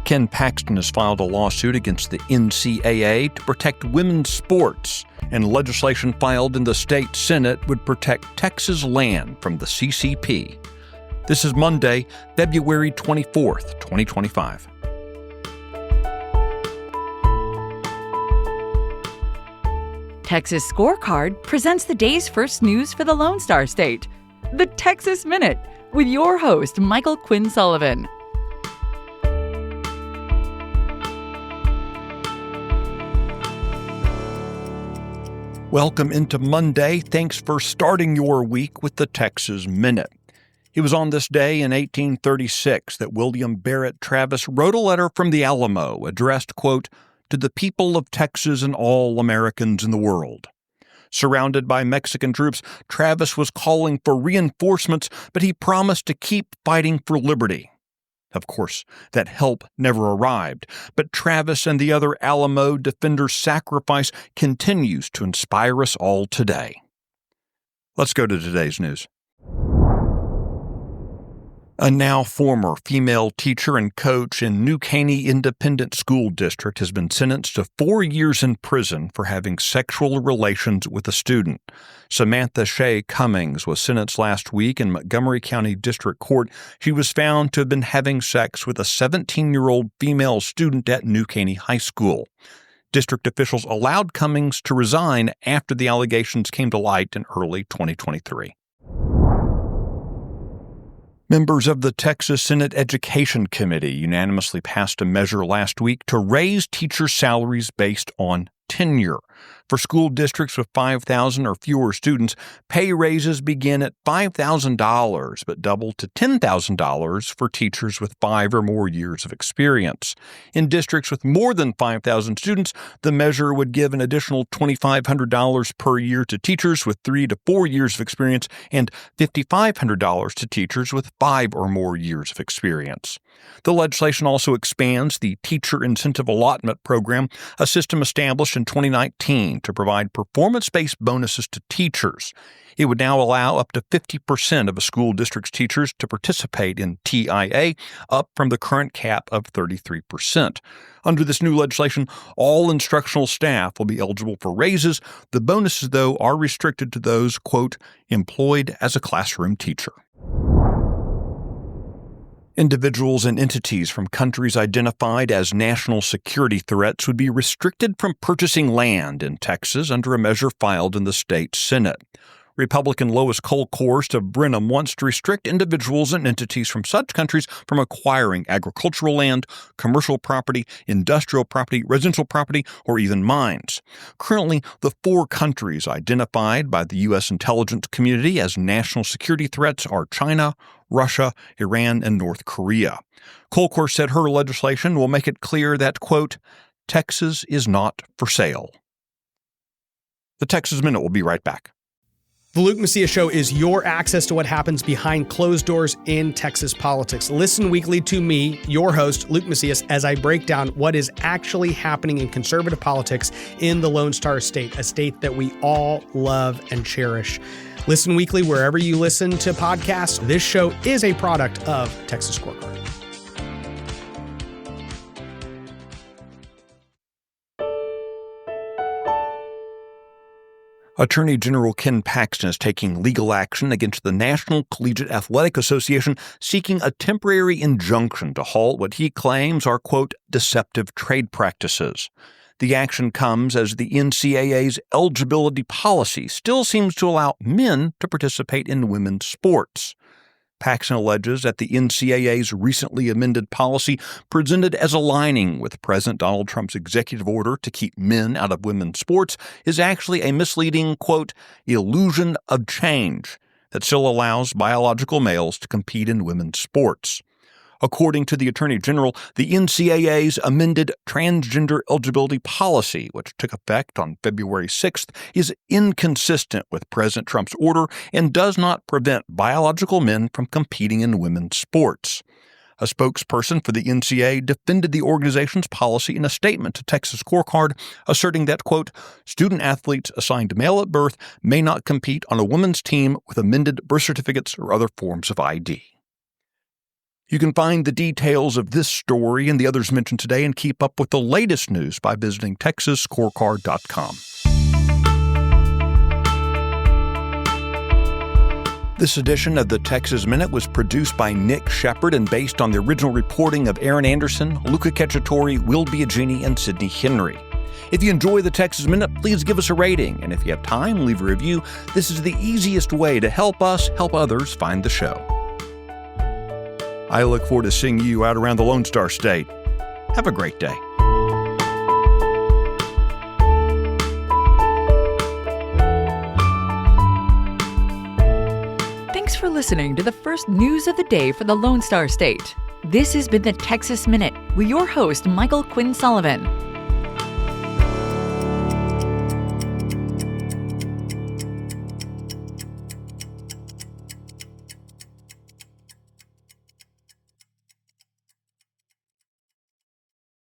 Ken Paxton has filed a lawsuit against the NCAA to protect women's sports, and legislation filed in the state Senate would protect Texas land from the CCP. This is Monday, February 24th, 2025. Texas Scorecard presents the day's first news for the Lone Star State, the Texas Minute, with your host, Michael Quinn Sullivan. Welcome into Monday. Thanks for starting your week with the Texas Minute. It was on this day in 1836 that William Barrett Travis wrote a letter from the Alamo addressed, quote, to the people of Texas and all Americans in the world. Surrounded by Mexican troops, Travis was calling for reinforcements, but he promised to keep fighting for liberty. Of course, that help never arrived, but Travis and the other Alamo defenders' sacrifice continues to inspire us all today. Let's go to today's news. A now former female teacher and coach in New Caney Independent School District has been sentenced to 4 years in prison for having sexual relations with a student. Samantha Shea Cummings was sentenced last week in Montgomery County District Court. She was found to have been having sex with a 17-year-old female student at New Caney High School. District officials allowed Cummings to resign after the allegations came to light in early 2023. Members of the Texas Senate Education Committee unanimously passed a measure last week to raise teacher salaries based on tenure. For school districts with 5,000 or fewer students, pay raises begin at $5,000 but double to $10,000 for teachers with 5 or more years of experience. In districts with more than 5,000 students, the measure would give an additional $2,500 per year to teachers with 3 to 4 years of experience and $5,500 to teachers with 5 or more years of experience. The legislation also expands the Teacher Incentive Allotment Program, a system established in 2019 to provide performance-based bonuses to teachers. It would now allow up to 50% of a school district's teachers to participate in TIA, up from the current cap of 33%. Under this new legislation, all instructional staff will be eligible for raises. The bonuses, though, are restricted to those, quote, employed as a classroom teacher. Individuals and entities from countries identified as national security threats would be restricted from purchasing land in Texas under a measure filed in the state Senate. Republican Lois Colkhorst of Brenham wants to restrict individuals and entities from such countries from acquiring agricultural land, commercial property, industrial property, residential property, or even mines. Currently, the 4 countries identified by the U.S. intelligence community as national security threats are China, Russia, Iran, and North Korea. Colkhorst said her legislation will make it clear that, quote, Texas is not for sale. The Texas Minute will be right back. The Luke Macias Show is your access to what happens behind closed doors in Texas politics. Listen weekly to me, your host, Luke Macias, as I break down what is actually happening in conservative politics in the Lone Star State, a state that we all love and cherish. Listen weekly wherever you listen to podcasts. This show is a product of Texas Scorecard. Attorney General Ken Paxton is taking legal action against the National Collegiate Athletic Association, seeking a temporary injunction to halt what he claims are, quote, deceptive trade practices. The action comes as the NCAA's eligibility policy still seems to allow men to participate in women's sports. Paxton alleges that the NCAA's recently amended policy, presented as aligning with President Donald Trump's executive order to keep men out of women's sports, is actually a misleading, quote, illusion of change that still allows biological males to compete in women's sports. According to the Attorney General, the NCAA's amended transgender eligibility policy, which took effect on February 6th, is inconsistent with President Trump's order and does not prevent biological men from competing in women's sports. A spokesperson for the NCAA defended the organization's policy in a statement to Texas Scorecard, asserting that, quote, student athletes assigned male at birth may not compete on a women's team with amended birth certificates or other forms of ID. You can find the details of this story and the others mentioned today and keep up with the latest news by visiting TexasScorecard.com. This edition of the Texas Minute was produced by Nick Shepard and based on the original reporting of Aaron Anderson, Luca Cacciatore, Will Biagini, and Sidney Henry. If you enjoy the Texas Minute, please give us a rating. And if you have time, leave a review. This is the easiest way to help us help others find the show. I look forward to seeing you out around the Lone Star State. Have a great day. Thanks for listening to the first news of the day for the Lone Star State. This has been the Texas Minute with your host, Michael Quinn Sullivan.